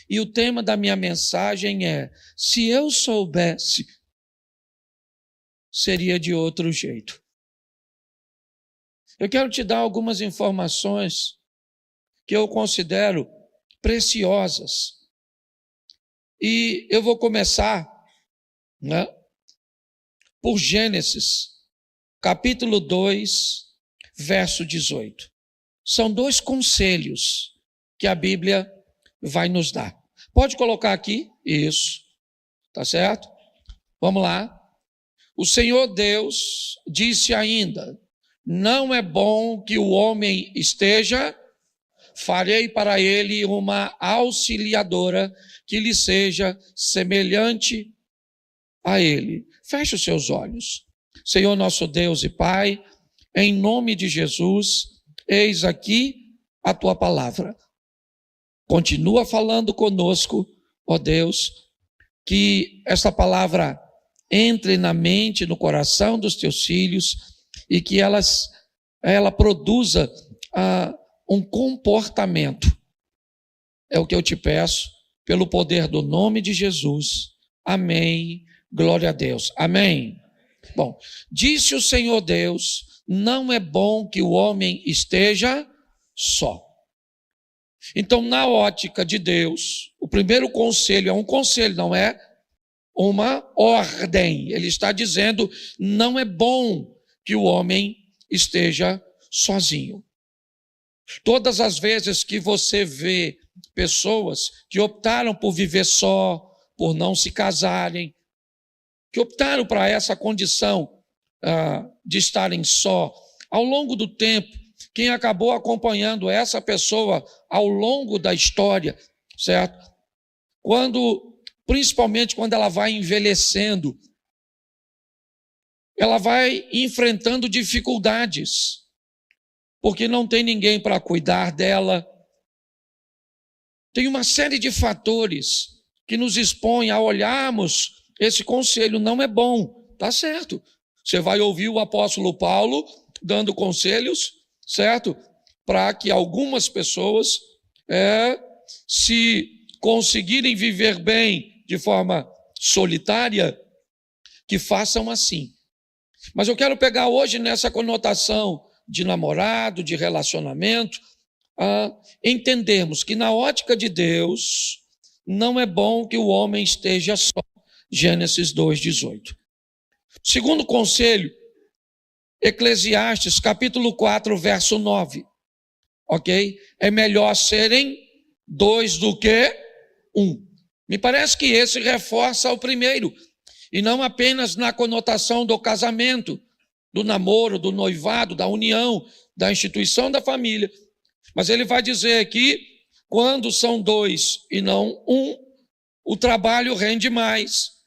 E o tema da minha mensagem é: se eu soubesse, seria de outro jeito. Eu quero te dar algumas informações que eu considero preciosas. E eu vou começar, né, por Gênesis, capítulo 2, verso 18. São 2 conselhos que a Bíblia vai nos dar. Pode colocar aqui? Isso. Tá certo? Vamos lá. O Senhor Deus disse ainda: não é bom que o homem esteja, farei para ele uma auxiliadora que lhe seja semelhante a ele. Feche os seus olhos. Senhor nosso Deus e Pai, em nome de Jesus, eis aqui a tua palavra. Continua falando conosco, ó Deus, que essa palavra entre na mente, no coração dos teus filhos e que ela produza um comportamento. É o que eu te peço, pelo poder do nome de Jesus. Amém. Glória a Deus. Amém. Bom, disse o Senhor Deus: não é bom que o homem esteja só. Então, na ótica de Deus, o primeiro conselho é um conselho, não é uma ordem. Ele está dizendo: não é bom que o homem esteja sozinho. Todas as vezes que você vê pessoas que optaram por viver só, por não se casarem, que optaram para essa condição de estarem só, ao longo do tempo, quem acabou acompanhando essa pessoa ao longo da história, certo? Principalmente quando ela vai envelhecendo, ela vai enfrentando dificuldades, porque não tem ninguém para cuidar dela. Tem uma série de fatores que nos expõem a olharmos esse conselho. Não é bom, tá certo. Você vai ouvir o apóstolo Paulo dando conselhos, certo? Para que algumas pessoas, se conseguirem viver bem de forma solitária, que façam assim. Mas eu quero pegar hoje nessa conotação de namorado, de relacionamento, entendermos que na ótica de Deus, não é bom que o homem esteja só. Gênesis 2:18. Segundo conselho, Eclesiastes, capítulo 4, verso 9. Ok? É melhor serem 2 do que 1. Me parece que esse reforça o primeiro, e não apenas na conotação do casamento, do namoro, do noivado, da união, da instituição da família. Mas ele vai dizer que quando são 2 e não 1, o trabalho rende mais.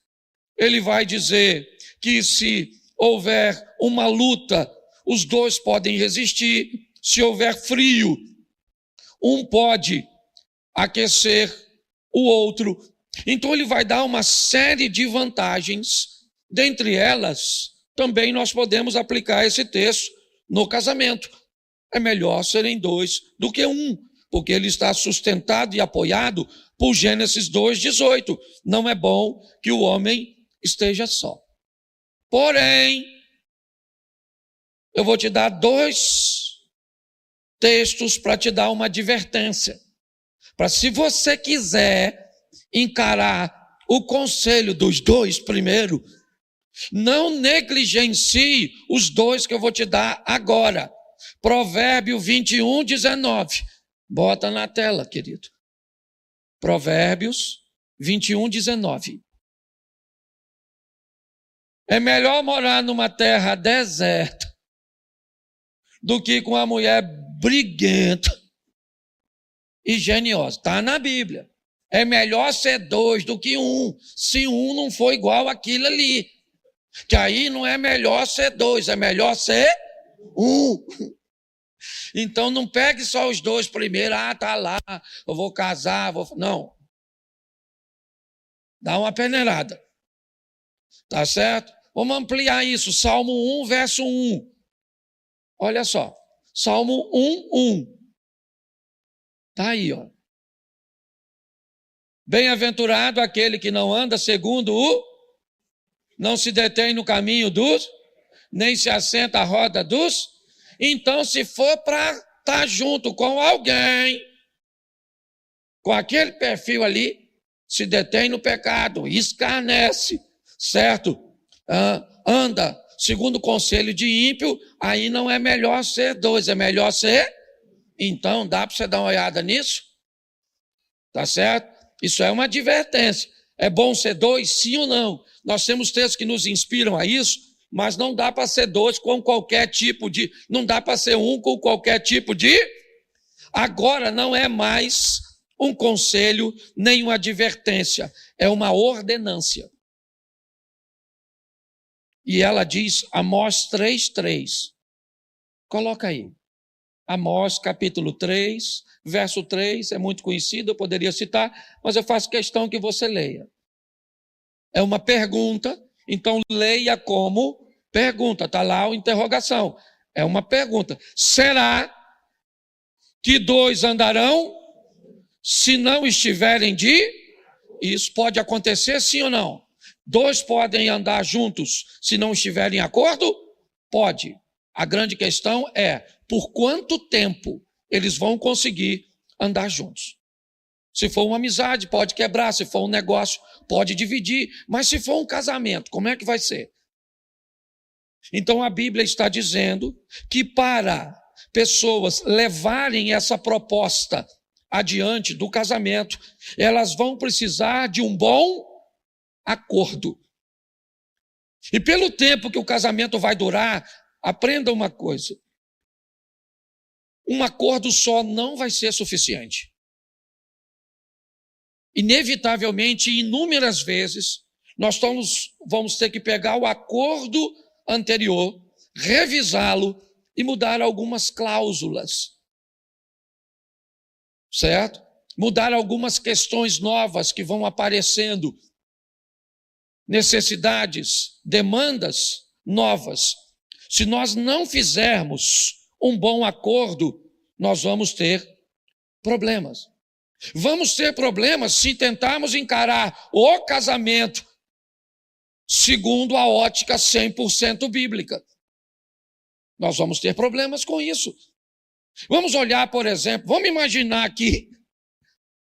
Ele vai dizer que se houver uma luta, os 2 podem resistir. Se houver frio, um pode aquecer o outro. Então ele vai dar uma série de vantagens. Dentre elas, também nós podemos aplicar esse texto no casamento. É melhor serem 2 do que 1, porque ele está sustentado e apoiado por Gênesis 2:18. Não é bom que o homem esteja só. Porém, eu vou te dar 2 textos para te dar uma advertência. Para, se você quiser encarar o conselho dos 2 primeiro, não negligencie os 2 que eu vou te dar agora. Provérbio 21:19. Bota na tela, querido. Provérbios 21:19. É melhor morar numa terra deserta do que com uma mulher briguenta e geniosa. Está na Bíblia. É melhor ser 2 do que 1, se 1 não for igual àquilo ali. Que aí não é melhor ser 2, é melhor ser 1. Então não pegue só os 2 primeiro. Tá lá, eu vou casar, não. Dá uma peneirada. Tá certo? Vamos ampliar isso. Salmo 1, verso 1. Olha só. Salmo 1:1. Tá aí, ó. Bem-aventurado aquele que não anda segundo não se detém no caminho dos, nem se assenta à roda dos. Então, se for para estar junto com alguém, com aquele perfil ali, se detém no pecado, escarnece, certo? Anda segundo o conselho de ímpio, aí não é melhor ser dois, é melhor ser. Então, dá para você dar uma olhada nisso? Tá certo? Isso é uma advertência. É bom ser dois, sim ou não? Nós temos textos que nos inspiram a isso, mas não dá para ser dois com qualquer tipo de... Não dá para ser um com qualquer tipo de... Agora não é mais um conselho, nem uma advertência. É uma ordenância. E ela diz, Amós 3:3. Coloca aí. Amós capítulo 3, verso 3, é muito conhecido, eu poderia citar, mas eu faço questão que você leia. É uma pergunta, então leia como pergunta, está lá a interrogação. É uma pergunta. Será que dois andarão se não estiverem de? Isso pode acontecer, sim ou não? Dois podem andar juntos se não estiverem em acordo? Pode. A grande questão é, por quanto tempo eles vão conseguir andar juntos? Se for uma amizade, pode quebrar. Se for um negócio, pode dividir. Mas se for um casamento, como é que vai ser? Então a Bíblia está dizendo que para pessoas levarem essa proposta adiante do casamento, elas vão precisar de um bom acordo. E pelo tempo que o casamento vai durar, aprenda uma coisa. Um acordo só não vai ser suficiente. Inevitavelmente, inúmeras vezes, nós vamos ter que pegar o acordo anterior, revisá-lo e mudar algumas cláusulas. Certo? Mudar algumas questões novas que vão aparecendo. Necessidades, demandas novas. Se nós não fizermos um bom acordo, nós vamos ter problemas. Vamos ter problemas se tentarmos encarar o casamento segundo a ótica 100% bíblica. Nós vamos ter problemas com isso. Vamos olhar, por exemplo, vamos imaginar aqui,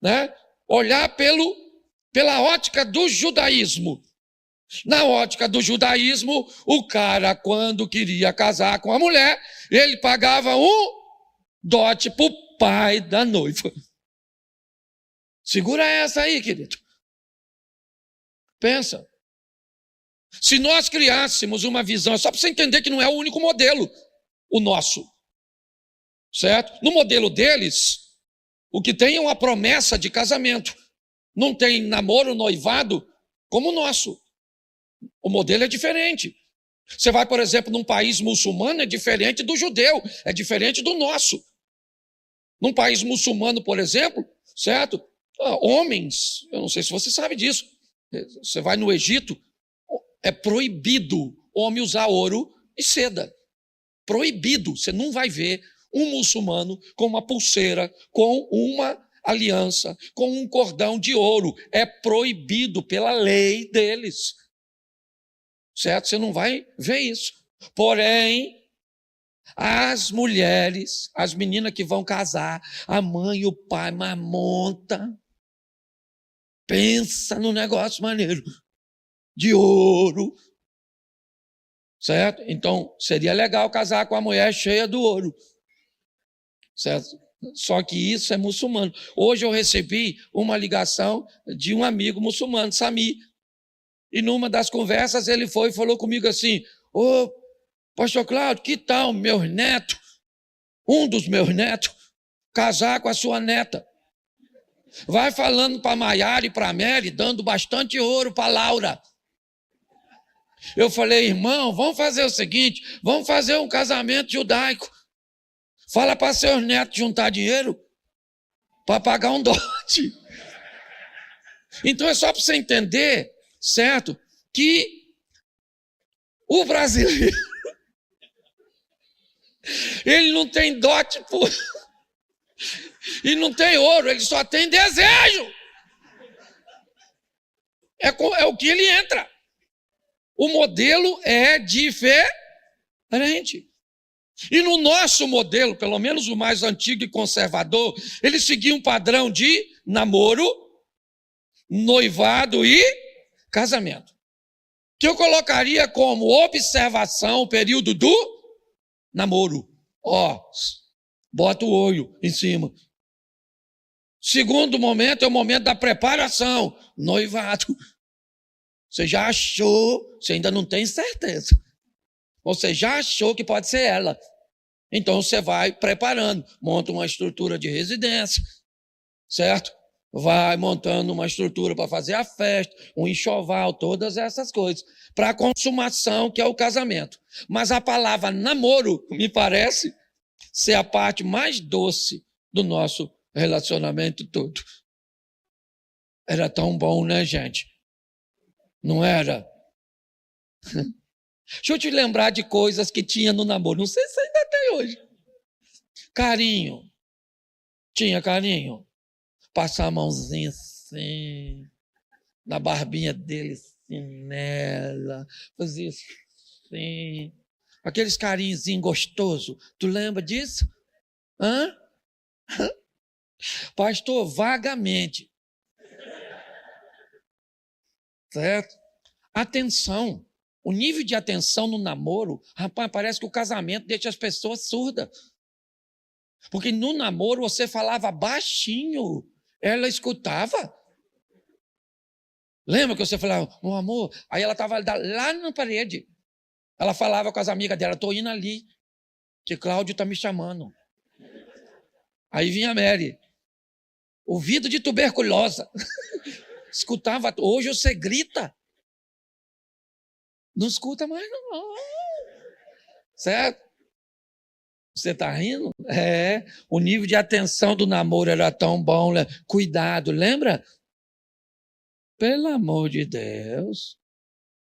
né? Olhar pela ótica do judaísmo. Na ótica do judaísmo, o cara, quando queria casar com a mulher, ele pagava um dote para o pai da noiva. Segura essa aí, querido. Pensa. Se nós criássemos uma visão, só para você entender que não é o único modelo, o nosso. Certo? No modelo deles, o que tem é uma promessa de casamento. Não tem namoro, noivado, como o nosso. O modelo é diferente. Você vai, por exemplo, num país muçulmano, é diferente do judeu, é diferente do nosso. Num país muçulmano, por exemplo, certo? Homens, eu não sei se você sabe disso, você vai no Egito, é proibido homem usar ouro e seda. Proibido. Você não vai ver um muçulmano com uma pulseira, com uma aliança, com um cordão de ouro. É proibido pela lei deles. Certo? Você não vai ver isso. Porém, as mulheres, as meninas que vão casar, a mãe e o pai, mas monta, pensa no negócio maneiro, de ouro. Certo? Então, seria legal casar com a mulher cheia do ouro. Certo? Só que isso é muçulmano. Hoje eu recebi uma ligação de um amigo muçulmano, Sami. E numa das conversas ele foi e falou comigo assim: ô, pastor Cláudio, que tal meus netos, um dos meus netos, casar com a sua neta? Vai falando para Maiara e para Mary, dando bastante ouro para Laura. Eu falei, irmão, vamos fazer o seguinte, vamos fazer um casamento judaico. Fala para seus netos juntar dinheiro para pagar um dote. Então é só para você entender, certo, que o brasileiro, ele não tem dote e não tem ouro, ele só tem desejo. É o que ele entra. O modelo é diferente. E no nosso modelo, pelo menos o mais antigo e conservador, ele seguia um padrão de namoro, noivado e casamento. Que eu colocaria como observação o período do namoro. Bota o olho em cima. Segundo momento é o momento da preparação, noivado. Você já achou, você ainda não tem certeza. Você já achou que pode ser ela. Então você vai preparando, monta uma estrutura de residência, certo? Vai montando uma estrutura para fazer a festa, um enxoval, todas essas coisas. Para a consumação, que é o casamento. Mas a palavra namoro, me parece ser a parte mais doce do nosso relacionamento todo. Era tão bom, né, gente? Não era? Deixa eu te lembrar de coisas que tinha no namoro. Não sei se ainda tem hoje. Carinho. Tinha carinho. Passar a mãozinha assim, na barbinha dele, assim, nela. Fazia assim. Aqueles carinhozinhos gostosos. Tu lembra disso? Hã? Pastor, vagamente. Certo? Atenção. O nível de atenção no namoro, rapaz, parece que o casamento deixa as pessoas surdas. Porque no namoro você falava baixinho, ela escutava. Lembra que você falava, meu amor? Aí ela estava lá na parede. Ela falava com as amigas dela, estou indo ali, que Cláudio está me chamando. Aí vinha a Mary, ouvido de tuberculosa. Escutava, hoje você grita. Não escuta mais, não. Certo? Você está rindo? O nível de atenção do namoro era tão bom. Né? Cuidado, lembra? Pelo amor de Deus.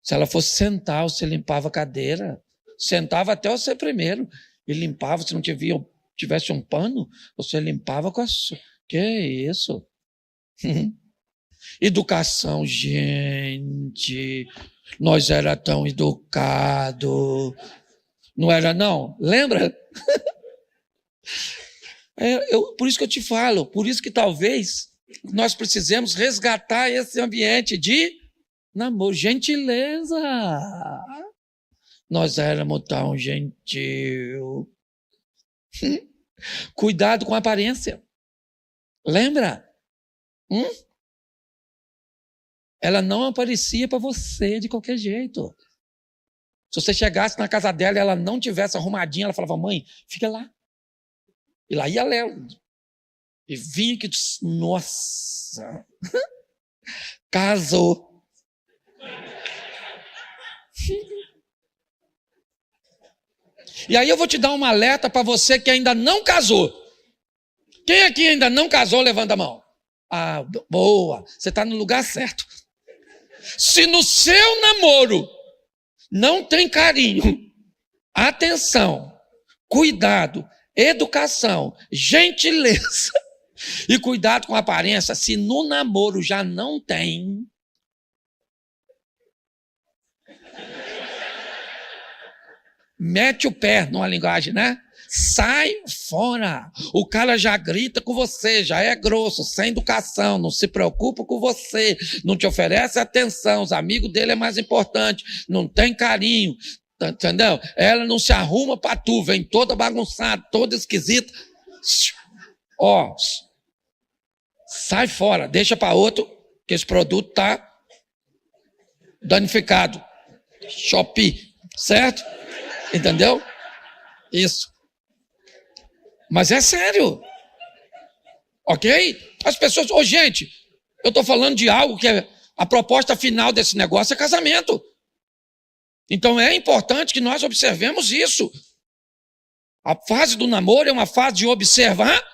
Se ela fosse sentar, você limpava a cadeira. Sentava até você primeiro. E limpava, se não tivesse um pano, você limpava com a sua. Que isso? Educação, gente. Nós era tão educado. Não era, não? Lembra? Por isso que eu te falo, por isso que talvez nós precisemos resgatar esse ambiente de namoro, gentileza. Nós éramos tão gentil. Cuidado com a aparência. Lembra? Ela não aparecia para você de qualquer jeito. Se você chegasse na casa dela e ela não tivesse arrumadinha, ela falava, mãe, fica lá. E lá ia ela. E vinha que, nossa, casou. E aí eu vou te dar uma alerta para você que ainda não casou. Quem aqui ainda não casou, levanta a mão. Ah, boa, você está no lugar certo. Se no seu namoro não tem carinho, atenção, cuidado, educação, gentileza e cuidado com a aparência, se no namoro já não tem, mete o pé numa linguagem, né? Sai fora. O cara já grita com você, já é grosso, sem educação, não se preocupa com você, não te oferece atenção, os amigos dele é mais importante, não tem carinho, entendeu? Ela não se arruma para tu, vem toda bagunçada, toda esquisita. Sai fora, deixa para outro, que esse produto está danificado. Shopee, certo? Entendeu? Isso. Mas é sério. Ok? As pessoas... gente, eu estou falando de algo que a proposta final desse negócio é casamento. Então é importante que nós observemos isso. A fase do namoro é uma fase de observar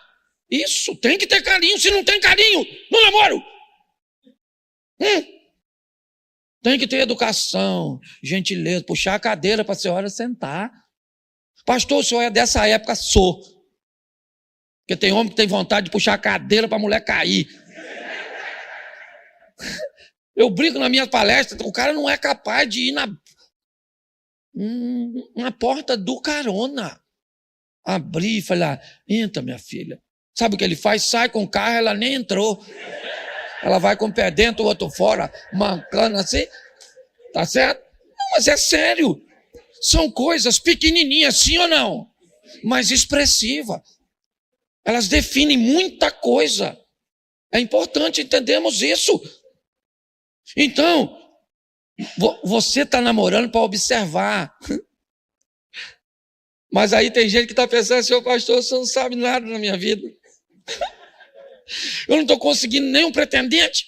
isso. Tem que ter carinho. Se não tem carinho no namoro, tem que ter educação, gentileza, puxar a cadeira para a senhora sentar. Pastor, o senhor é dessa época? Sou. Porque tem homem que tem vontade de puxar a cadeira para a mulher cair. Eu brinco na minha palestra, o cara não é capaz de ir na porta do carona. Abrir e falar, entra, minha filha. Sabe o que ele faz? Sai com o carro, ela nem entrou. Ela vai com o pé dentro, o outro fora, mancando assim. Tá certo? Não, mas é sério. São coisas pequenininhas, sim ou não? Mas expressiva. Elas definem muita coisa. É importante entendermos isso. Então, você está namorando para observar. Mas aí tem gente que está pensando assim, pastor, você não sabe nada na minha vida. Eu não estou conseguindo nenhum pretendente.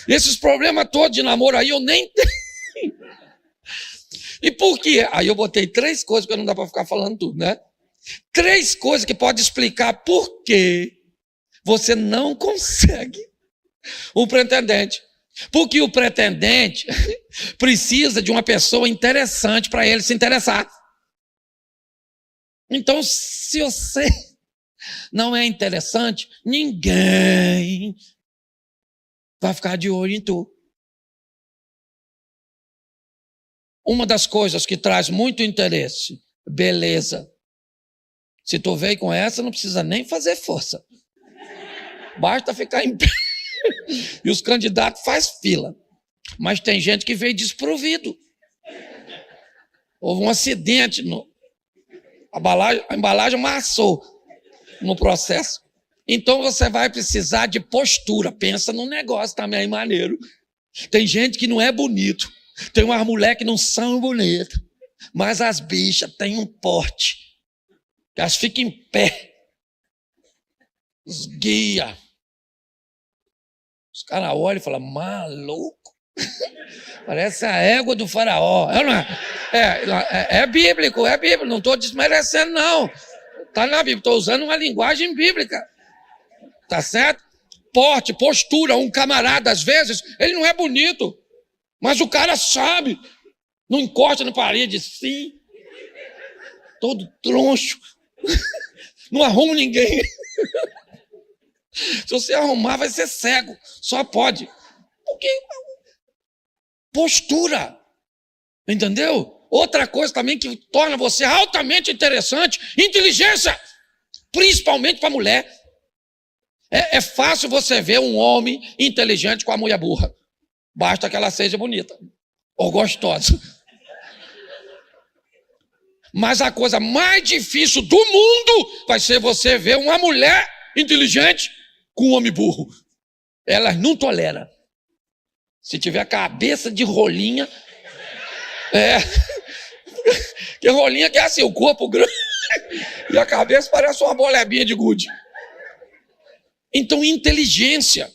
Esses problemas todos de namoro aí eu nem tenho. E por quê? Aí eu botei 3 coisas, porque não dá para ficar falando tudo, né? 3 coisas que podem explicar por que você não consegue um pretendente. Porque o pretendente precisa de uma pessoa interessante para ele se interessar. Então, se você não é interessante, ninguém vai ficar de olho em tu. Uma das coisas que traz muito interesse, beleza. Se tu veio com essa, não precisa nem fazer força. Basta ficar em pé. E os candidatos fazem fila. Mas tem gente que veio desprovido. Houve um acidente, a embalagem amassou no processo. Então você vai precisar de postura. Pensa num negócio também maneiro. Tem gente que não é bonito. Tem umas mulheres que não são bonitas. Mas as bichas têm um porte. Elas ficam em pé. Os guia. Os caras olham e falam, maluco. Parece a égua do faraó. É bíblico, é bíblico. Não estou desmerecendo, não. Está na Bíblia. Estou usando uma linguagem bíblica. Tá certo? Porte, postura. Um camarada, às vezes, ele não é bonito. Mas o cara sabe. Não encosta na parede assim. Todo troncho. Não arruma ninguém. Se você arrumar, vai ser cego. Só pode. Porque postura. Entendeu? Outra coisa também que torna você altamente interessante, inteligência. Principalmente para mulher. É fácil você ver um homem inteligente com a mulher burra. Basta que ela seja bonita. Ou gostosa. Mas a coisa mais difícil do mundo vai ser você ver uma mulher inteligente com um homem burro. Elas não toleram. Se tiver a cabeça de rolinha, que rolinha que é assim, o corpo grande e a cabeça parece uma bolebinha de gude. Então, inteligência.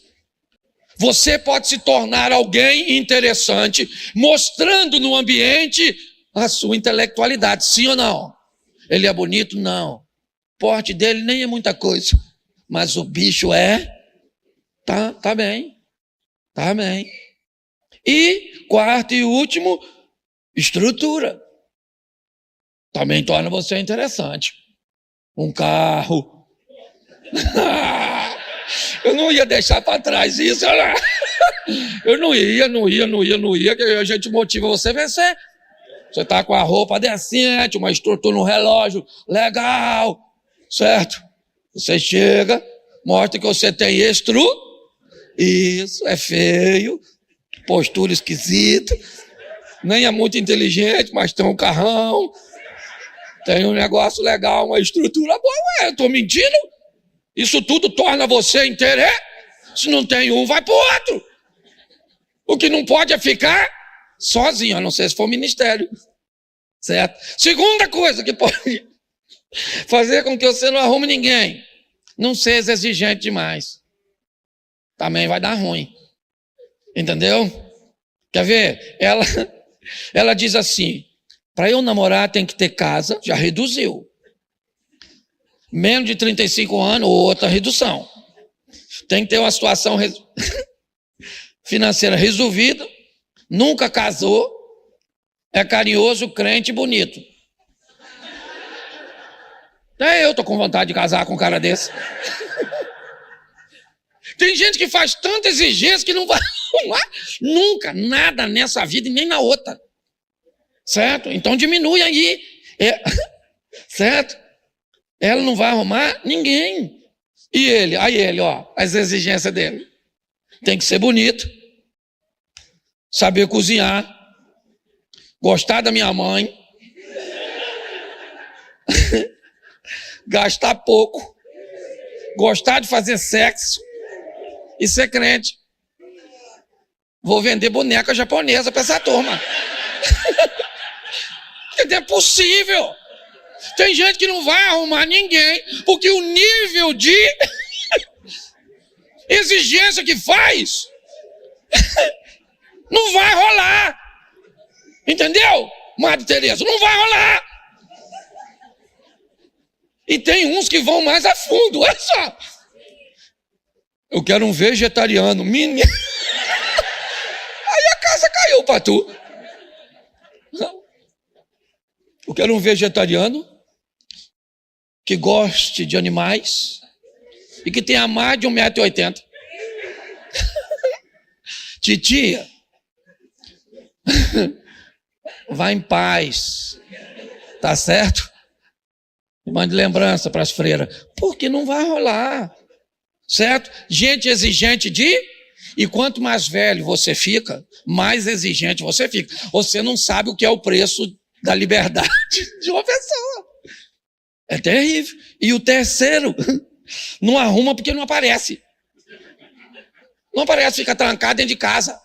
Você pode se tornar alguém interessante, mostrando no ambiente a sua intelectualidade, sim ou não? Ele é bonito? Não. O porte dele nem é muita coisa. Mas o bicho tá bem. Tá bem. E, quarto e último, estrutura. Também torna você interessante. Um carro. Eu não ia deixar para trás isso. Eu não ia, que a gente motiva você a vencer. Você está com a roupa decente, uma estrutura no relógio legal, certo? Você chega, mostra que você tem isso, é feio, postura esquisita, nem é muito inteligente, mas tem um carrão, tem um negócio legal, uma estrutura boa. Ué, eu estou mentindo? Isso tudo torna você interesse? Se não tem um, vai para o outro. O que não pode é ficar sozinho, a não ser se for ministério. Certo? Segunda coisa que pode fazer com que você não arrume ninguém. Não seja exigente demais. Também vai dar ruim. Entendeu? Quer ver? Ela diz assim, para eu namorar tem que ter casa, já reduziu. Menos de 35 anos, outra redução. Tem que ter uma situação financeira resolvida, nunca casou, é carinhoso, crente e bonito. Até eu tô com vontade de casar com um cara desse. Tem gente que faz tanta exigência que não vai arrumar nunca, nada nessa vida e nem na outra. Certo? Então diminui aí. Certo? Ela não vai arrumar ninguém. E ele? Aí ele, ó, as exigências dele. Tem que ser bonito, saber cozinhar, gostar da minha mãe, gastar pouco, gostar de fazer sexo e ser crente. Vou vender boneca japonesa para essa turma. Não é possível. Tem gente que não vai arrumar ninguém porque o nível de exigência que faz não vai rolar. Entendeu, Madre Teresa? Não vai rolar. E tem uns que vão mais a fundo, olha só. Eu quero um vegetariano. Menino. Aí a casa caiu para tu. Eu quero um vegetariano que goste de animais e que tenha mais de 1,80 m. Titia, vá em paz, tá certo? Mande lembrança para as freiras, porque não vai rolar, certo? Gente exigente e quanto mais velho você fica, mais exigente você fica. Você não sabe o que é o preço da liberdade de uma pessoa. É terrível. E o terceiro não arruma porque não aparece. Não aparece, fica trancado dentro de casa.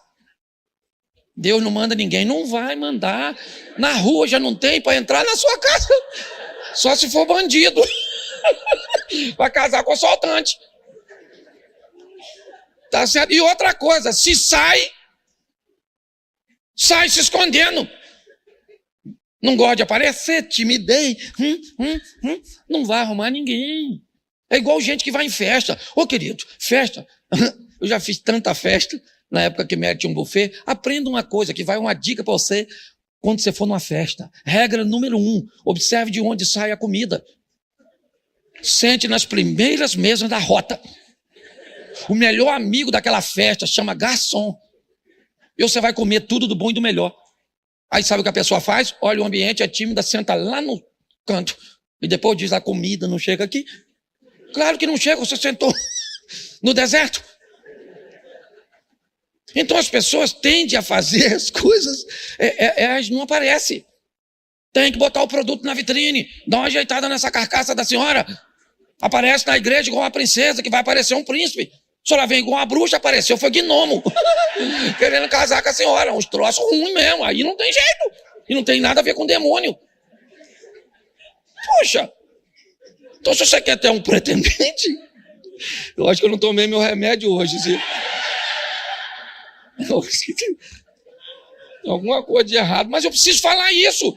Deus não manda ninguém, não vai mandar. Na rua já não tem para entrar na sua casa. Só se for bandido. Vai casar com assaltante. Tá certo? E outra coisa, se sai se escondendo. Não gosta de aparecer, timidez. Não vai arrumar ninguém. É igual gente que vai em festa. Ô, querido, festa. Eu já fiz tanta festa, na época que Mary tinha um buffet. Aprenda uma coisa, que vai uma dica para você quando você for numa festa. Regra número 1, observe de onde sai a comida. Sente nas primeiras mesas da rota. O melhor amigo daquela festa chama garçom. E você vai comer tudo do bom e do melhor. Aí sabe o que a pessoa faz? Olha o ambiente, é tímida, senta lá no canto. E depois diz, a comida não chega aqui. Claro que não chega, você sentou no deserto. Então as pessoas tendem a fazer as coisas, elas não aparecem. Tem que botar o produto na vitrine, dá uma ajeitada nessa carcaça da senhora. Aparece na igreja igual uma princesa, que vai aparecer um príncipe. A senhora vem igual uma bruxa, apareceu, foi gnomo. Querendo casar com a senhora, uns troços ruins mesmo, aí não tem jeito. E não tem nada a ver com demônio. Poxa, então se você quer ter um pretendente, eu acho que eu não tomei meu remédio hoje, Zico. Tem alguma coisa de errado, mas eu preciso falar isso.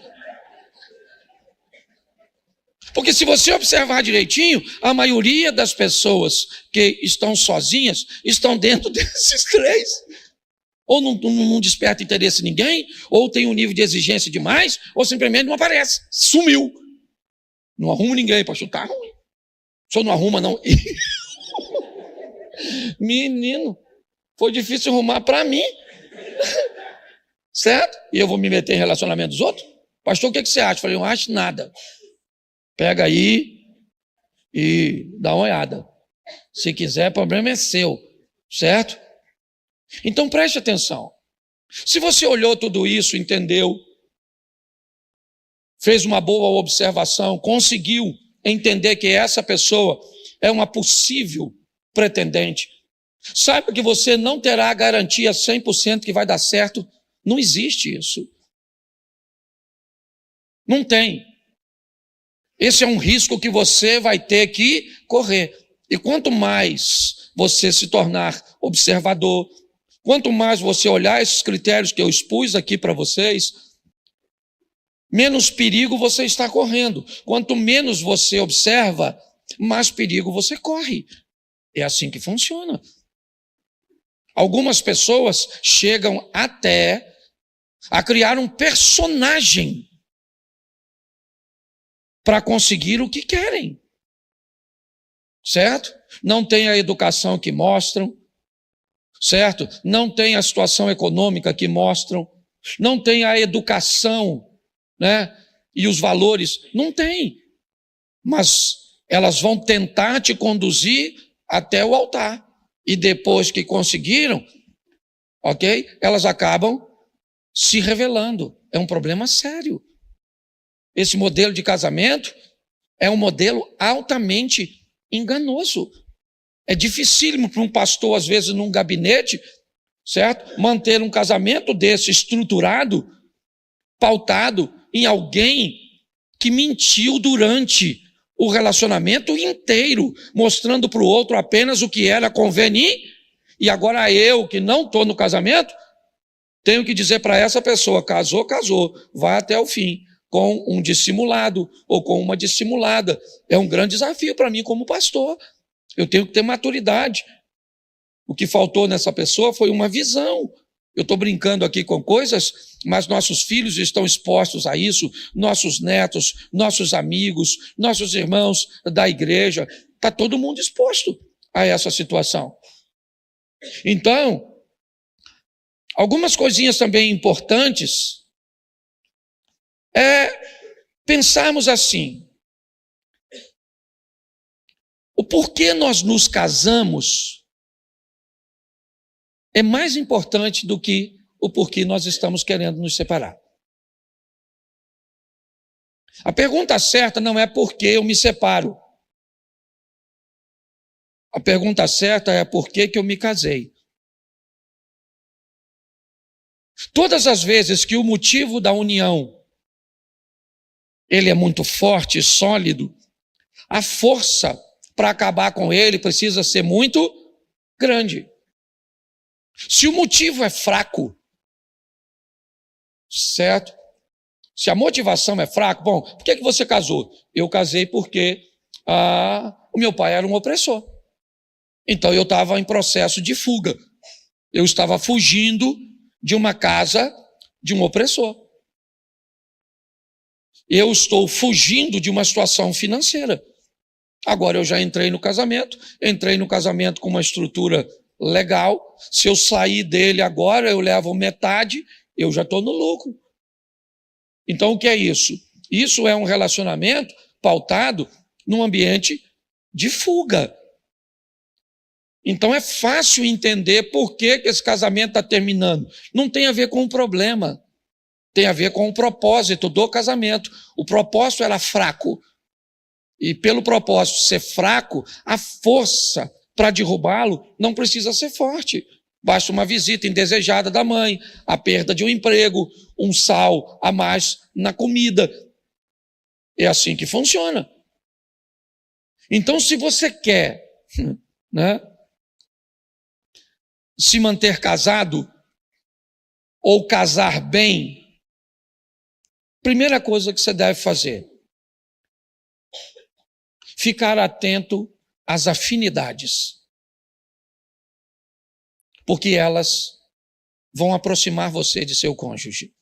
Porque se você observar direitinho, a maioria das pessoas que estão sozinhas estão dentro desses três. Ou não desperta interesse em ninguém, ou tem um nível de exigência demais, ou simplesmente não aparece, sumiu. Não arrumo ninguém, pastor, tá ruim. O senhor não arruma, não? Menino, foi difícil arrumar para mim. Certo? E eu vou me meter em relacionamento dos outros? Pastor, o que você acha? Eu falei, não acho nada. Pega aí e dá uma olhada. Se quiser, o problema é seu. Certo? Então preste atenção. Se você olhou tudo isso, entendeu, fez uma boa observação, conseguiu entender que essa pessoa é uma possível pretendente, saiba que você não terá a garantia 100% que vai dar certo. Não existe isso. Não tem. Esse é um risco que você vai ter que correr. E quanto mais você se tornar observador, quanto mais você olhar esses critérios que eu expus aqui para vocês, menos perigo você está correndo. Quanto menos você observa, mais perigo você corre. É assim que funciona. Algumas pessoas chegam até a criar um personagem para conseguir o que querem. Certo? não têm a educação que mostram, certo? Não têm a situação econômica que mostram, não têm a educação, né? E os valores, não tem. Mas elas vão tentar te conduzir até o altar. E depois que conseguiram, ok? Elas acabam se revelando. É um problema sério. Esse modelo de casamento é um modelo altamente enganoso. É dificílimo para um pastor, às vezes, num gabinete, certo? Manter um casamento desse estruturado, pautado em alguém que mentiu durante o relacionamento inteiro, mostrando para o outro apenas o que era conveniente, e agora eu, que não estou no casamento, tenho que dizer para essa pessoa, casou, vai até o fim, com um dissimulado ou com uma dissimulada. É um grande desafio para mim como pastor. Eu tenho que ter maturidade. O que faltou nessa pessoa foi uma visão. Eu estou brincando aqui com coisas, mas nossos filhos estão expostos a isso, nossos netos, nossos amigos, nossos irmãos da igreja, está todo mundo exposto a essa situação. Então, algumas coisinhas também importantes é pensarmos assim: o porquê nós nos casamos é mais importante do que o porquê nós estamos querendo nos separar. A pergunta certa não é por que eu me separo. A pergunta certa é por que eu me casei. Todas as vezes que o motivo da união ele é muito forte e sólido, a força para acabar com ele precisa ser muito grande. Se o motivo é fraco, certo? Se a motivação é fraca, bom, por que você casou? Eu casei porque o meu pai era um opressor. Então eu estava em processo de fuga. Eu estava fugindo de uma casa de um opressor. Eu estou fugindo de uma situação financeira. Agora eu já entrei no casamento com uma estrutura legal. Se eu sair dele agora, eu levo metade, eu já estou no lucro. Então o que é isso? Isso é um relacionamento pautado num ambiente de fuga. Então é fácil entender por que esse casamento está terminando. Não tem a ver com o problema, tem a ver com o propósito do casamento. O propósito era fraco. E pelo propósito ser fraco, a força para derrubá-lo não precisa ser forte. Basta uma visita indesejada da mãe, a perda de um emprego, um sal a mais na comida. É assim que funciona. Então, se você quer, né, se manter casado ou casar bem, primeira coisa que você deve fazer: ficar atento às afinidades, porque elas vão aproximar você de seu cônjuge.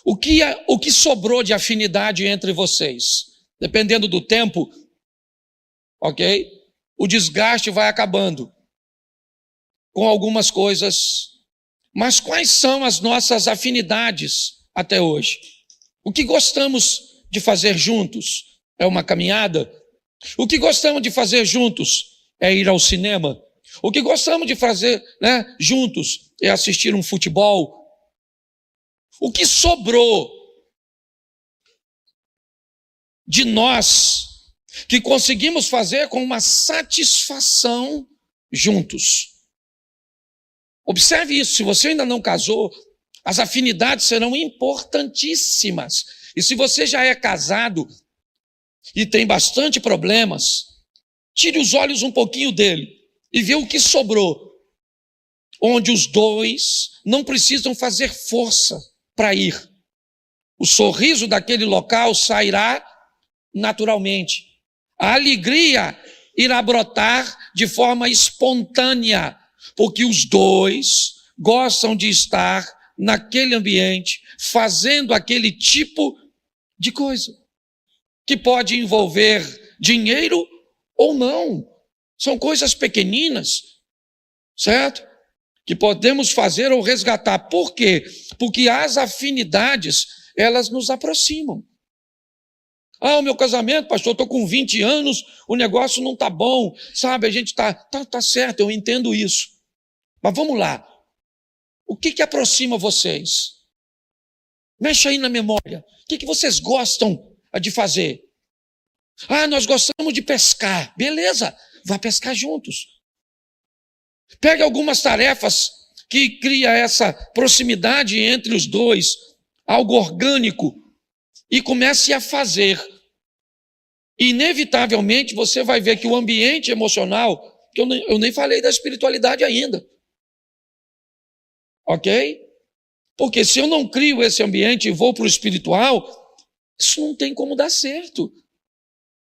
O que sobrou de afinidade entre vocês? Dependendo do tempo, ok? O desgaste vai acabando com algumas coisas. Mas quais são as nossas afinidades até hoje? O que gostamos de fazer juntos? É uma caminhada? O que gostamos de fazer juntos é ir ao cinema? O que gostamos de fazer, né, juntos é assistir um futebol? O que sobrou de nós que conseguimos fazer com uma satisfação juntos? Observe isso. Se você ainda não casou, as afinidades serão importantíssimas. E se você já é casado e tem bastante problemas, tire os olhos um pouquinho dele e vê o que sobrou, onde os dois não precisam fazer força para ir. O sorriso daquele local sairá naturalmente. A alegria irá brotar de forma espontânea, porque os dois gostam de estar naquele ambiente, fazendo aquele tipo de coisa, que pode envolver dinheiro ou não. São coisas pequeninas, certo? Que podemos fazer ou resgatar. Por quê? Porque as afinidades, elas nos aproximam. O meu casamento, pastor, estou com 20 anos, o negócio não está bom, sabe? A gente está certo, eu entendo isso. Mas vamos lá. O que aproxima vocês? Mexe aí na memória. O que vocês gostam de fazer? Nós gostamos de pescar. Beleza, vá pescar juntos. Pegue algumas tarefas que cria essa proximidade entre os dois, algo orgânico, e comece a fazer. Inevitavelmente você vai ver que o ambiente emocional, que eu nem falei da espiritualidade ainda, ok? Porque se eu não crio esse ambiente e vou para o espiritual, isso não tem como dar certo.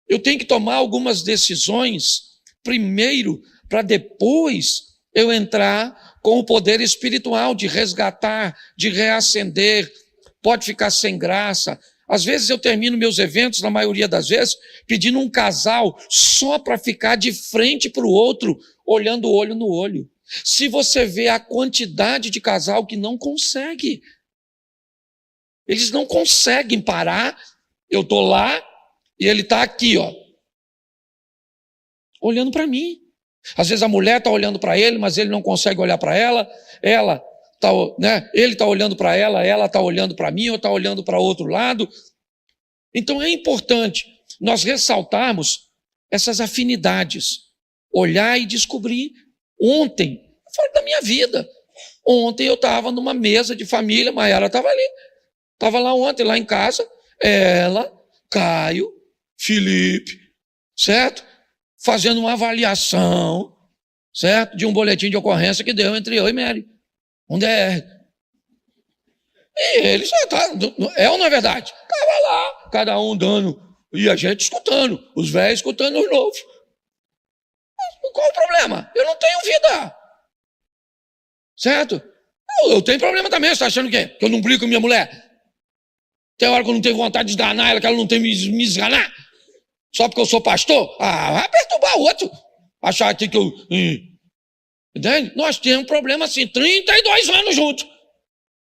Eu tenho que tomar algumas decisões primeiro, para depois eu entrar com o poder espiritual de resgatar, de reacender. Pode ficar sem graça. Às vezes eu termino meus eventos, na maioria das vezes, pedindo um casal só para ficar de frente para o outro, olhando o olho no olho. Se você vê a quantidade de casal que não consegue, eles não conseguem parar, eu estou lá e ele está aqui, olhando para mim. Às vezes a mulher está olhando para ele, mas ele não consegue olhar para ela, ele está olhando para ela está olhando para mim, ou está olhando para outro lado. Então é importante nós ressaltarmos essas afinidades, olhar e descobrir. Ontem, fora da minha vida, ontem eu estava numa mesa de família, Maiara estava ali, estava lá ontem, lá em casa, ela, Caio, Felipe, certo? Fazendo uma avaliação, certo? De um boletim de ocorrência que deu entre eu e Mary, um DR. E ele já está, ou não é verdade? Estava lá, cada um dando, e a gente escutando, os velhos escutando os novos. Qual o problema? Eu não tenho vida. Certo? Eu tenho problema também. Você está achando que eu não brigo com minha mulher? Tem hora que eu não tenho vontade de esganar ela, que ela não tem me esganar? Só porque eu sou pastor? Vai perturbar o outro. Achar aqui que eu... Entende? Nós temos problema assim, 32 anos juntos.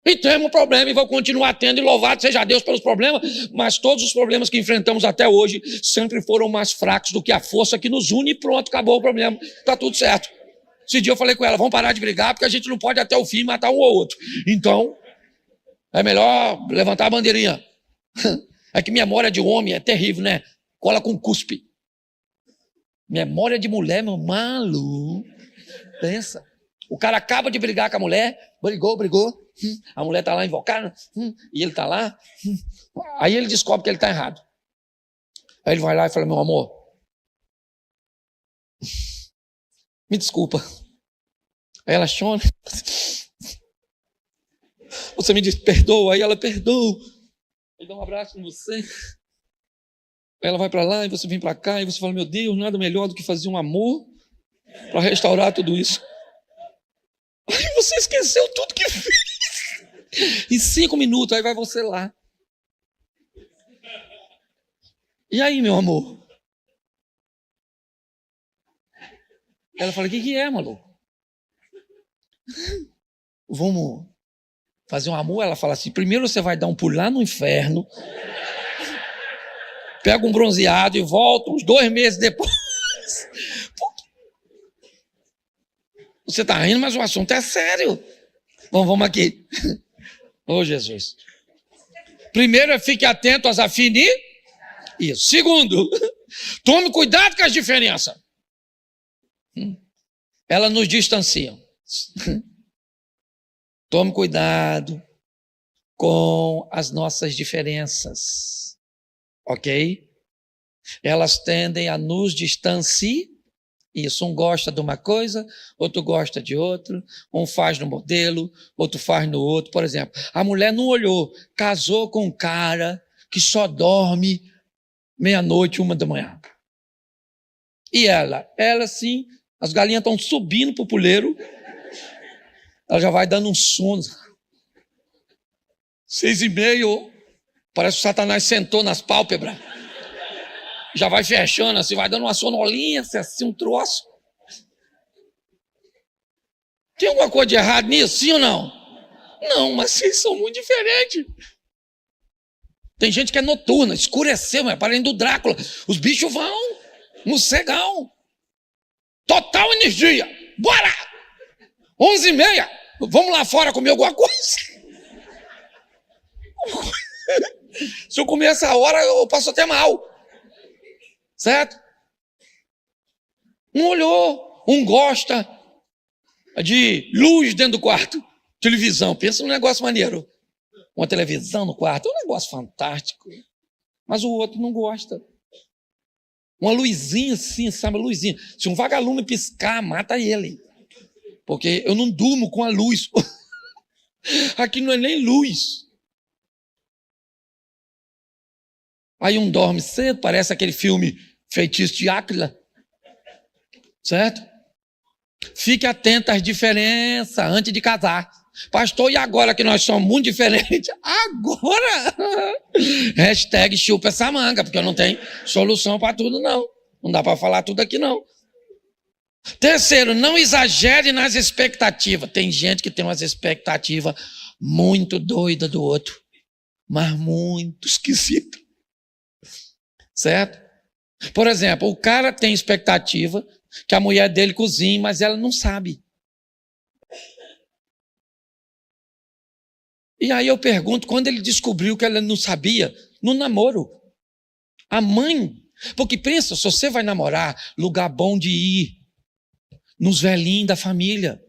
E temos problema e vou continuar tendo, e louvado seja Deus pelos problemas, mas todos os problemas que enfrentamos até hoje sempre foram mais fracos do que a força que nos une e pronto, acabou o problema, está tudo certo. Esse dia eu falei com ela, vamos parar de brigar porque a gente não pode até o fim matar um ou outro. Então, é melhor levantar a bandeirinha. É que memória de homem é terrível, né? Cola com cuspe. Memória de mulher, meu maluco. Pensa. O cara acaba de brigar com a mulher, brigou. A mulher está lá invocada, e ele está lá. Aí ele descobre que ele está errado. Aí ele vai lá e fala, meu amor, me desculpa. Aí ela chora. Você me diz, perdoa. Aí ela, perdoa. Ele dá um abraço em você. Aí ela vai para lá e você vem para cá e você fala, meu Deus, nada melhor do que fazer um amor para restaurar tudo isso. Aí você esqueceu tudo que fez. Em 5 minutos, aí vai você lá. E aí, meu amor? Ela fala, o que é, maluco? Vamos fazer um amor? Ela fala assim, primeiro você vai dar um pulo lá no inferno, pega um bronzeado e volta uns 2 meses depois. Você está rindo, mas o assunto é sério. Vamos aqui. Ô, Jesus. Primeiro, fique atento às afinidades. Isso. Segundo, tome cuidado com as diferenças. Elas nos distanciam. Tome cuidado com as nossas diferenças. Ok? Elas tendem a nos distanciar. Isso, um gosta de uma coisa, outro gosta de outro, um faz no modelo, outro faz no outro. Por exemplo, a mulher não olhou, casou com um cara que só dorme meia-noite, 1 da manhã. E ela sim, as galinhas estão subindo para o puleiro, ela já vai dando um sono. 6h30, parece que o Satanás sentou nas pálpebras. já vai fechando, assim, vai dando uma sonolência, assim, um troço. Tem alguma coisa de errado nisso, sim ou não? Não, mas vocês são muito diferentes. Tem gente que é noturna, escureceu, mas para além do Drácula. Os bichos vão no cegão. Total energia. Bora! 11h30. Vamos lá fora comer alguma coisa. Se eu comer essa hora, eu passo até mal. Certo? Um olhou, um gosta de luz dentro do quarto. Televisão, pensa num negócio maneiro. Uma televisão no quarto é um negócio fantástico. Mas o outro não gosta. Uma luzinha assim, sabe? Uma luzinha. Se um vagalume piscar, mata ele. Porque eu não durmo com a luz. Aqui não é nem luz. Aí um dorme cedo, parece aquele filme Feitiço de Áquila. Certo? Fique atento às diferenças antes de casar. Pastor, e agora que nós somos muito diferentes? Agora? Hashtag chupa essa manga, porque eu não tenho solução para tudo, não. Não dá para falar tudo aqui, não. Terceiro, não exagere nas expectativas. Tem gente que tem umas expectativas muito doidas do outro, mas muito esquisita. Certo? Por exemplo, o cara tem expectativa que a mulher dele cozinhe, mas ela não sabe. E aí eu pergunto, quando ele descobriu que ela não sabia, no namoro, a mãe, porque pensa, se você vai namorar, lugar bom de ir, nos velhinhos da família,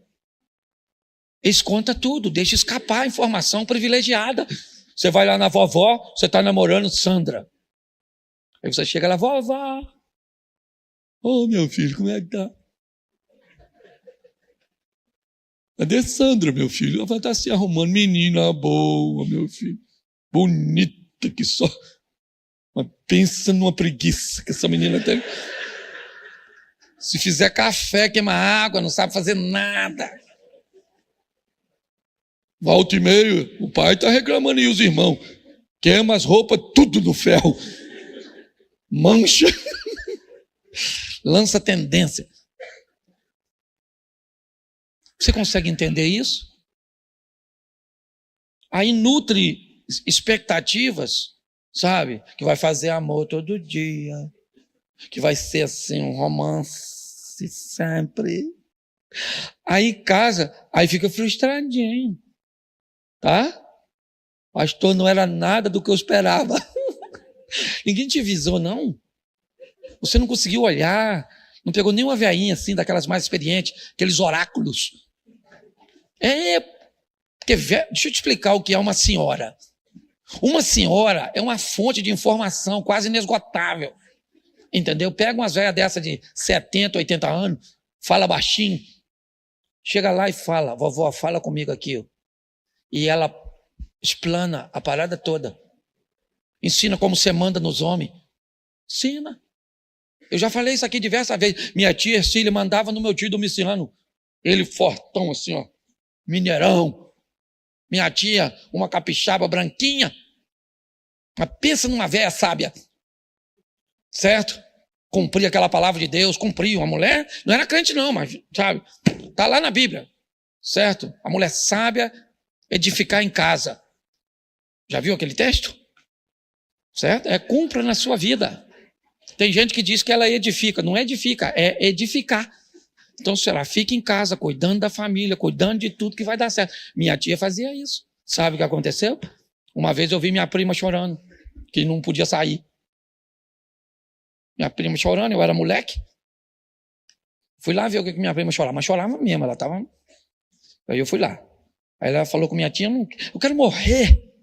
eles contam tudo, deixa escapar a informação privilegiada. Você vai lá na vovó, você está namorando Sandra. Aí você chega lá, vovó, ô meu filho, como é que tá? Cadê Sandra, meu filho? Ela vai estar se arrumando. Menina boa, meu filho. Bonita que só. Mas pensa numa preguiça que essa menina tem. Se fizer café, queima água, não sabe fazer nada. Volta e meia, o pai está reclamando e os irmãos. Queima as roupas, tudo no ferro. Mancha. Lança tendência. Você consegue entender isso? Aí nutre expectativas, sabe? Que vai fazer amor todo dia, que vai ser assim um romance sempre. Aí casa, aí fica frustradinho, tá? Pastor, não era nada do que eu esperava. Ninguém te avisou, não? Você não conseguiu olhar, não pegou nenhuma veinha assim, daquelas mais experientes, aqueles oráculos. Porque, deixa eu te explicar o que é uma senhora. Uma senhora é uma fonte de informação quase inesgotável. Entendeu? Pega umas velhas dessa de 70, 80 anos, fala baixinho, chega lá e fala, vovó, fala comigo aqui. Ó. E ela explana a parada toda. Ensina como você manda nos homens. Ensina. Eu já falei isso aqui diversas vezes. Minha tia Ercília mandava no meu tio Domiciano. Ele fortão assim, ó. Mineirão. Minha tia, uma capixaba branquinha. Mas pensa numa velha sábia. Certo? Cumpria aquela palavra de Deus, cumpria. Uma mulher, não era crente não, mas, sabe? Está lá na Bíblia. Certo? A mulher sábia edificar em casa. Já viu aquele texto? Certo? Cumpra na sua vida. Tem gente que diz que ela edifica. Não edifica, é edificar. Então, será, fica em casa, cuidando da família, cuidando de tudo que vai dar certo. Minha tia fazia isso. Sabe o que aconteceu? Uma vez eu vi minha prima chorando, que não podia sair. Minha prima chorando, eu era moleque. Fui lá ver o que minha prima chorava, mas chorava mesmo, ela estava... Aí eu fui lá. Aí ela falou com minha tia, eu quero morrer.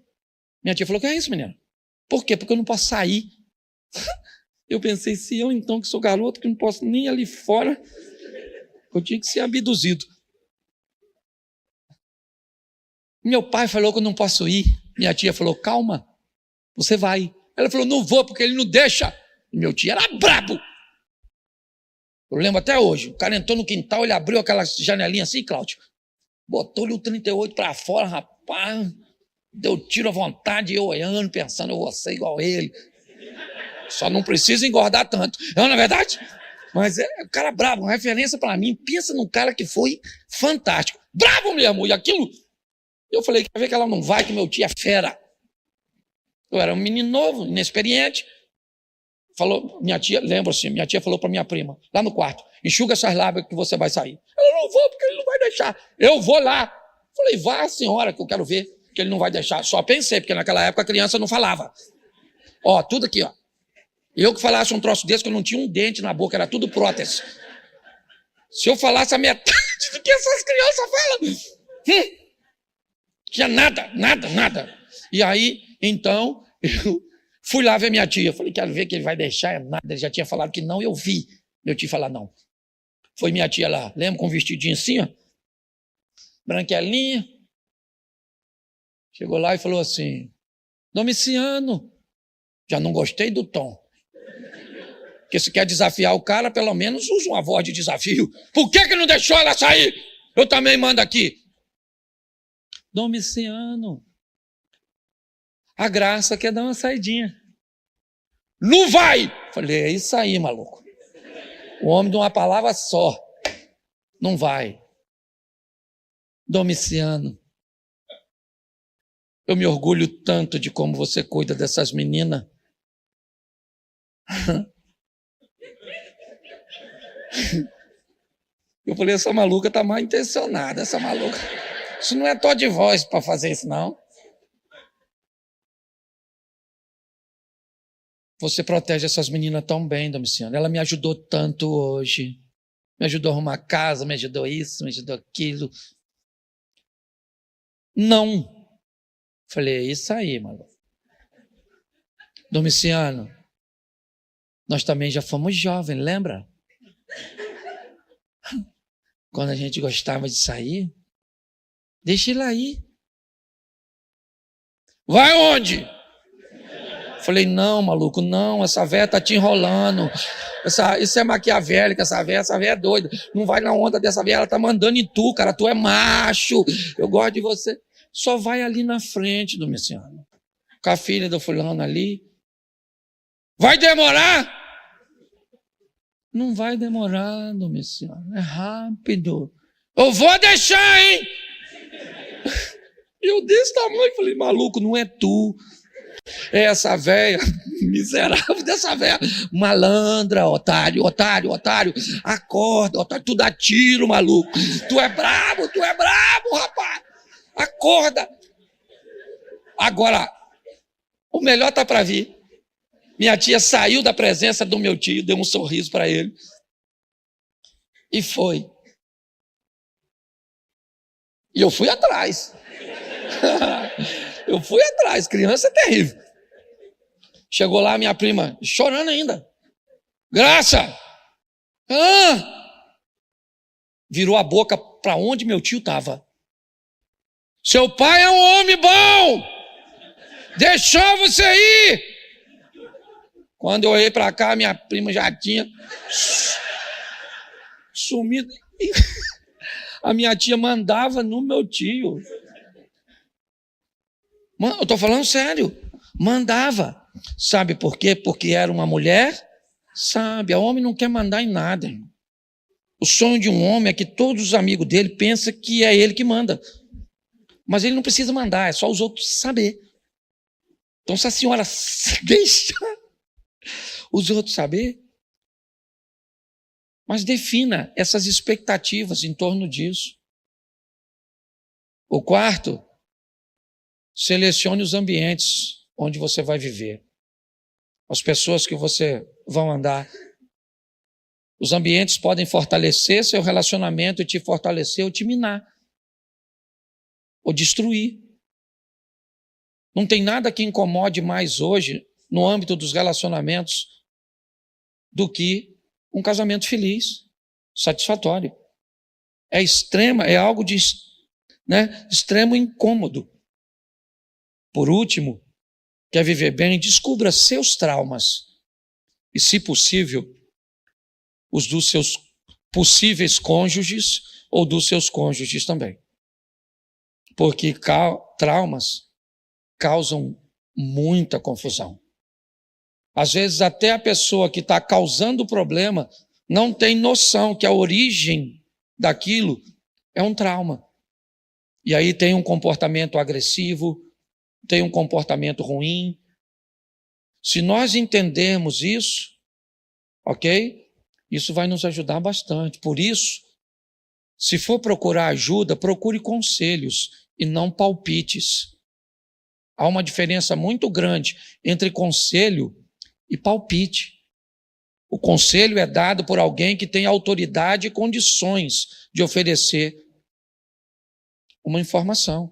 Minha tia falou, que é isso, menina? Por quê? Porque eu não posso sair. Eu pensei, se eu então, que sou garoto, que não posso nem ir ali fora, eu tinha que ser abduzido. Meu pai falou que eu não posso ir. Minha tia falou, calma, você vai. Ela falou, não vou, porque ele não deixa. E meu tio era brabo. Eu lembro até hoje. O cara entrou no quintal, ele abriu aquela janelinha assim, Cláudio. Botou-lhe o 38 para fora, rapaz. Deu tiro à vontade, eu olhando, pensando, eu vou ser igual ele. Só não precisa engordar tanto. Não é verdade? Mas é o cara bravo, uma referência para mim. Pensa num cara que foi fantástico. Bravo mesmo. E aquilo... Eu falei, quer ver que ela não vai, que meu tio é fera. Eu era um menino novo, inexperiente. Falou, minha tia, lembro assim, minha tia falou para minha prima, lá no quarto, enxuga essas lábias que você vai sair. Eu não vou, porque ele não vai deixar. Eu vou lá. Falei, vá, senhora, que eu quero ver, que ele não vai deixar. Só pensei, porque naquela época a criança não falava. Ó, tudo aqui, ó. Eu que falasse um troço desse, que eu não tinha um dente na boca, era tudo prótese. Se eu falasse a metade do que essas crianças falam, tinha nada. E aí, então, eu fui lá ver minha tia. Falei, quero ver que ele vai deixar, é nada. Ele já tinha falado que não, eu vi meu tio falar não. Foi minha tia lá, lembra, com um vestidinho assim, ó, branquelinha. Chegou lá e falou assim, Domiciano, já não gostei do tom. Porque se quer desafiar o cara, pelo menos usa uma voz de desafio. Por que não deixou ela sair? Eu também mando aqui. Domiciano, a Graça quer dar uma saidinha. Não vai! Falei, é isso aí, maluco. O homem de uma palavra só. Não vai. Domiciano, eu me orgulho tanto de como você cuida dessas meninas. Eu falei, essa maluca tá mal intencionada, essa maluca. Isso não é tom de voz para fazer isso, não. Você protege essas meninas tão bem, Domiciano. Ela me ajudou tanto hoje. Me ajudou a arrumar casa, me ajudou isso, me ajudou aquilo. Não. Falei, é isso aí, maluco. Domiciano, nós também já fomos jovens, lembra? Quando a gente gostava de sair, deixa ele aí. Vai onde? Falei, não, maluco, não, essa véia tá te enrolando. Isso é maquiavélica, essa véia é doida. Não vai na onda dessa véia, ela tá mandando em tu, cara, tu é macho. Eu gosto de você. Só vai ali na frente, Domiciano. Com a filha do fulano ali. Vai demorar? Não vai demorar, Domiciano. É rápido. Eu vou deixar, hein? Eu desse tamanho, falei, maluco, não é tu. É essa véia, miserável dessa véia. Malandra, otário. Acorda, otário, tu dá tiro, maluco. Tu é brabo, rapaz. Acorda. Agora, o melhor tá para vir. Minha tia saiu da presença do meu tio, deu um sorriso para ele. E foi. E eu fui atrás. Criança é terrível. Chegou lá minha prima, chorando ainda. Graça! Virou a boca para onde meu tio estava. Seu pai é um homem bom! Deixou você ir! Quando eu olhei para cá, minha prima já tinha sumido. A minha tia mandava no meu tio. Eu estou falando sério. Mandava. Sabe por quê? Porque era uma mulher sábia. O homem não quer mandar em nada. Irmão. O sonho de um homem é que todos os amigos dele pensam que é ele que manda. Mas ele não precisa mandar, é só os outros saber. Então, se a senhora deixa os outros saber, mas defina essas expectativas em torno disso. O quarto, selecione os ambientes onde você vai viver. As pessoas que você vai andar. Os ambientes podem fortalecer seu relacionamento e te fortalecer ou te minar. Ou destruir. Não tem nada que incomode mais hoje, no âmbito dos relacionamentos, do que um casamento feliz, satisfatório. É algo de extremo incômodo. Por último, quer viver bem, descubra seus traumas e, se possível, os dos seus possíveis cônjuges ou dos seus cônjuges também. Porque traumas causam muita confusão. Às vezes até a pessoa que está causando o problema não tem noção que a origem daquilo é um trauma. E aí tem um comportamento agressivo, tem um comportamento ruim. Se nós entendermos isso, ok? Isso vai nos ajudar bastante. Por isso, se for procurar ajuda, procure conselhos e não palpites. Há uma diferença muito grande entre conselho e palpite. O conselho é dado por alguém que tem autoridade e condições de oferecer uma informação.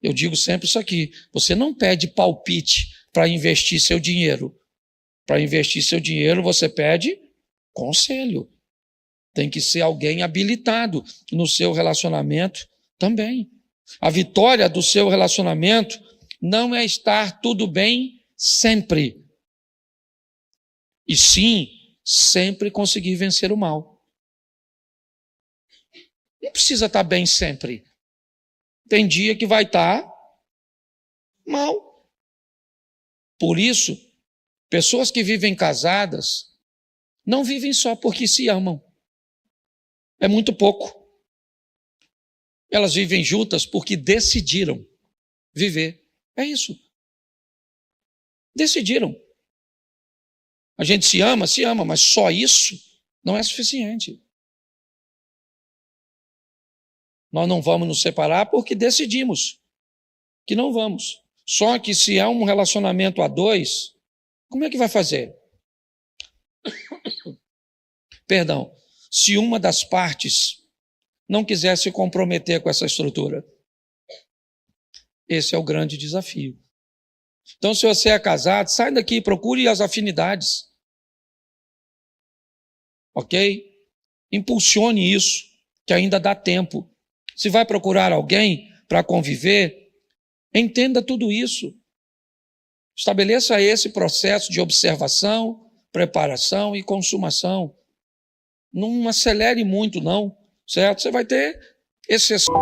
Eu digo sempre isso aqui: você não pede palpite para investir seu dinheiro. Para investir seu dinheiro, você pede conselho. Tem que ser alguém habilitado no seu relacionamento também. A vitória do seu relacionamento não é estar tudo bem sempre, e sim sempre conseguir vencer o mal. Não precisa estar bem sempre. Tem dia que vai estar mal. Por isso, pessoas que vivem casadas não vivem só porque se amam. É muito pouco. Elas vivem juntas porque decidiram viver. É isso. Decidiram. A gente se ama, mas só isso não é suficiente. Nós não vamos nos separar porque decidimos que não vamos. Só que se há um relacionamento a dois, como é que vai fazer? Perdão. Se uma das partes não quiser se comprometer com essa estrutura. Esse é o grande desafio. Então, se você é casado, sai daqui, procure as afinidades. Ok? Impulsione isso, que ainda dá tempo. Se vai procurar alguém para conviver, entenda tudo isso. Estabeleça esse processo de observação, preparação e consumação. Não acelere muito, não, certo? Você vai ter exceção.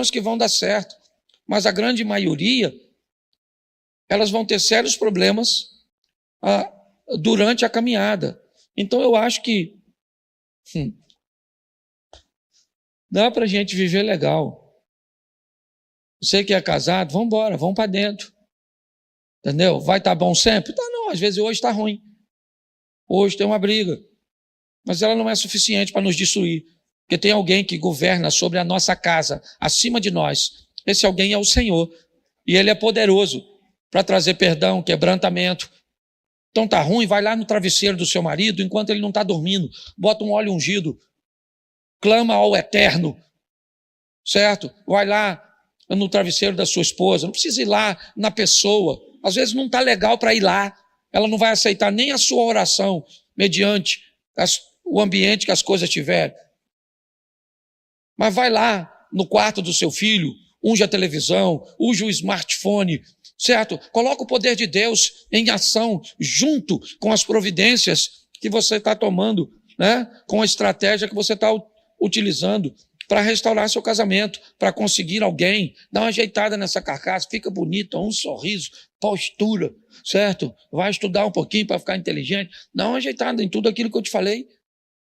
Que vão dar certo, mas a grande maioria elas vão ter sérios problemas durante a caminhada. Então eu acho que dá para a gente viver legal. Você que é casado, vamos embora, vamos para dentro, entendeu? Vai estar bom sempre? Tá, não, às vezes hoje está ruim, hoje tem uma briga, mas ela não é suficiente para nos destruir. Porque tem alguém que governa sobre a nossa casa, acima de nós. Esse alguém é o Senhor. E Ele é poderoso para trazer perdão, quebrantamento. Então está ruim, vai lá no travesseiro do seu marido, enquanto ele não está dormindo. Bota um óleo ungido. Clama ao Eterno. Certo? Vai lá no travesseiro da sua esposa. Não precisa ir lá na pessoa. Às vezes não está legal para ir lá. Ela não vai aceitar nem a sua oração, mediante o ambiente que as coisas tiverem. Mas vai lá no quarto do seu filho, unge a televisão, unge o smartphone, certo? Coloca o poder de Deus em ação, junto com as providências que você está tomando, né? Com a estratégia que você está utilizando para restaurar seu casamento, para conseguir alguém, dá uma ajeitada nessa carcaça, fica bonito, um sorriso, postura, certo? Vai estudar um pouquinho para ficar inteligente, dá uma ajeitada em tudo aquilo que eu te falei,